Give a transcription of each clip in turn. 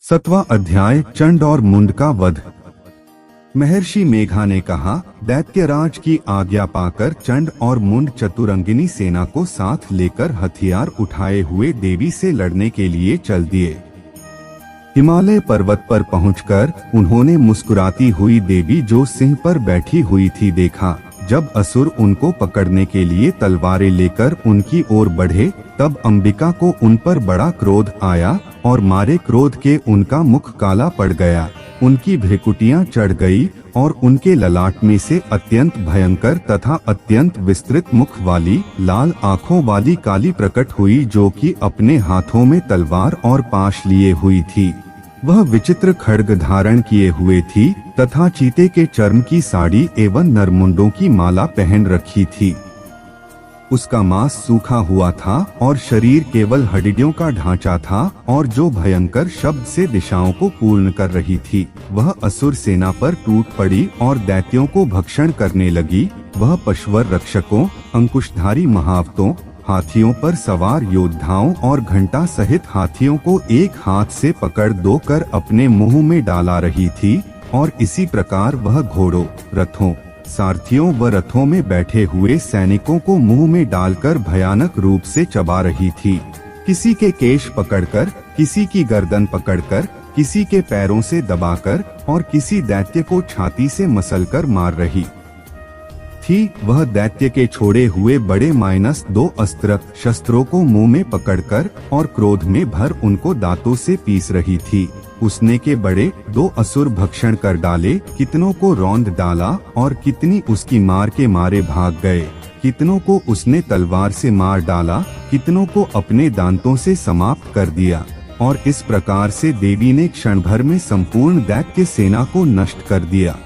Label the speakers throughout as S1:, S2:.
S1: 7वां अध्याय चंड और मुंड का वध। महर्षि मेघा ने कहा, दैत्यराज की आज्ञा पाकर चंड और मुंड चतुरंगिनी सेना को साथ लेकर हथियार उठाए हुए देवी से लड़ने के लिए चल दिए। हिमालय पर्वत पर पहुंचकर उन्होंने मुस्कुराती हुई देवी जो सिंह पर बैठी हुई थी देखा। जब असुर उनको पकड़ने के लिए तलवारें लेकर उनकी ओर बढ़े, तब अंबिका को उन पर बड़ा क्रोध आया और मारे क्रोध के उनका मुख काला पड़ गया। उनकी भ्रिकुटियां चढ़ गई और उनके ललाट में से अत्यंत भयंकर तथा अत्यंत विस्तृत मुख वाली लाल आंखों वाली काली प्रकट हुई, जो कि अपने हाथों में तलवार और पाश लिए हुई थी। वह विचित्र खड्ग धारण किए हुए थी तथा चीते के चर्म की साड़ी एवं नरमुंडों की माला पहन रखी थी। उसका मांस सूखा हुआ था और शरीर केवल हड्डियों का ढांचा था, और जो भयंकर शब्द से दिशाओं को पूर्ण कर रही थी। वह असुर सेना पर टूट पड़ी और दैत्यों को भक्षण करने लगी। वह पशुवर रक्षकों, अंकुशधारी महावतों, हाथियों पर सवार योद्धाओं और घंटा सहित हाथियों को एक हाथ से पकड़ दो कर अपने मुंह में डाला रही थी, और इसी प्रकार वह घोड़ों, रथों, सारथियों व रथों में बैठे हुए सैनिकों को मुंह में डालकर भयानक रूप से चबा रही थी। किसी के केश पकड़कर, किसी की गर्दन पकड़कर, किसी के पैरों से दबाकर और किसी दैत्य को छाती से मसलकर मार रही थी। वह दैत्य के छोड़े हुए बड़े -2 अस्त्र शस्त्रों को मुंह में पकड़कर और क्रोध में भर उनको दांतों से पीस रही थी। उसने के बड़े 2 असुर भक्षण कर डाले, कितनों को रौंद डाला और कितनी उसकी मार के मारे भाग गए। कितनों को उसने तलवार से मार डाला, कितनों को अपने दांतों से समाप्त कर दिया। और इस प्रकार से देवी ने क्षण भर में संपूर्ण दैत्य सेना को नष्ट कर दिया।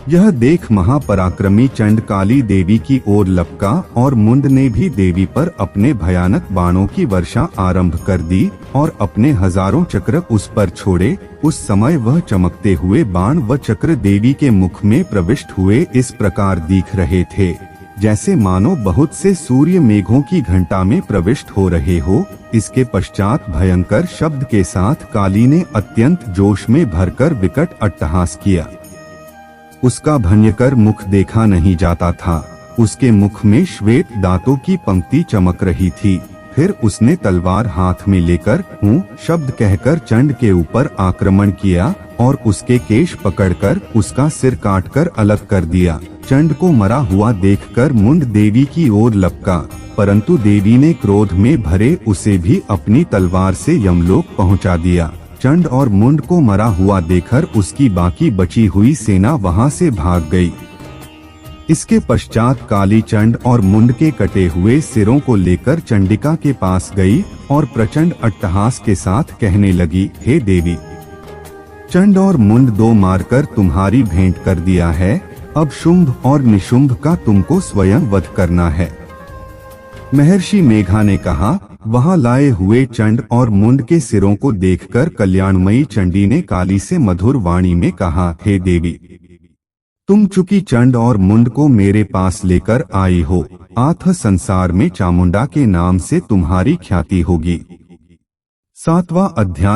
S1: यह देख महापराक्रमी चंड काली देवी की ओर लपका और मुंड ने भी देवी पर अपने भयानक बाणों की वर्षा आरंभ कर दी और अपने हजारों चक्र उस पर छोड़े। उस समय वह चमकते हुए बाण व चक्र देवी के मुख में प्रविष्ट हुए इस प्रकार दिख रहे थे, जैसे मानो बहुत से सूर्य मेघों की घंटा में प्रविष्ट हो रहे हो। इसके पश्चात भयंकर शब्द के साथ काली ने अत्यंत जोश में भरकर विकट अट्टहास किया। उसका भयंकर मुख देखा नहीं जाता था। उसके मुख में श्वेत दांतों की पंक्ति चमक रही थी। फिर उसने तलवार हाथ में लेकर हूँ शब्द कहकर चंड के ऊपर आक्रमण किया और उसके केश पकड़कर उसका सिर काटकर अलग कर दिया। चंड को मरा हुआ देखकर मुंड देवी की ओर लपका, परंतु देवी ने क्रोध में भरे उसे भी अपनी तलवार से यमलोक पहुंचा दिया। चंड और मुंड को मरा हुआ देखकर उसकी बाकी बची हुई सेना वहां से भाग गई। इसके पश्चात काली चंड और मुंड के कटे हुए सिरों को लेकर चंडिका के पास गई और प्रचंड अट्टहास के साथ कहने लगी, हे देवी, चंड और मुंड 2 मारकर तुम्हारी भेंट कर दिया है। अब शुंभ और निशुंभ का तुमको स्वयं वध करना है। महर्षि मेघा ने कहा, वहां लाए हुए चंड और मुंड के सिरों को देखकर कल्याणमयी चंडी ने काली से मधुर वाणी में कहा, हे देवी, तुम चूंकि चंड और मुंड को मेरे पास लेकर आई हो, आठ संसार में चामुंडा के नाम से तुम्हारी ख्याति होगी। 7वां अध्याय।